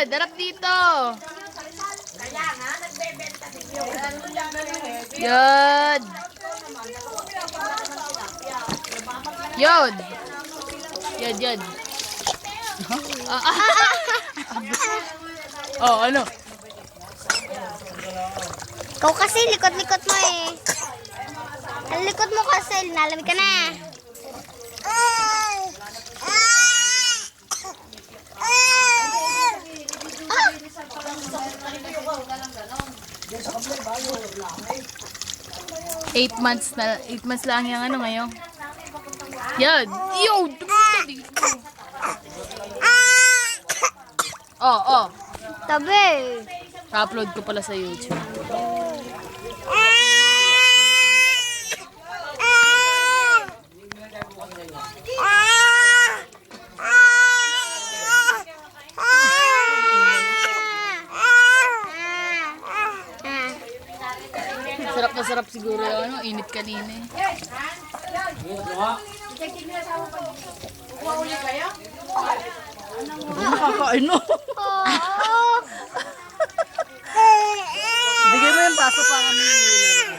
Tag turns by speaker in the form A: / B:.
A: Yod, harap dito. Yod. Yod. Yod, yod. Oh, ano?
B: Ikaw kasi, likot-likot mo eh. Ang likot mo kasi, nalamig ka na.
A: Eight months lang yung ano ngayon. Yan. Yo, dito. Oh.
B: Tabi.
A: Pa-upload ko pala sa YouTube. Sarap na sarap siguro yung ano, init kanina eh. Nakakain no? Bigay mo yung paso pa kami yung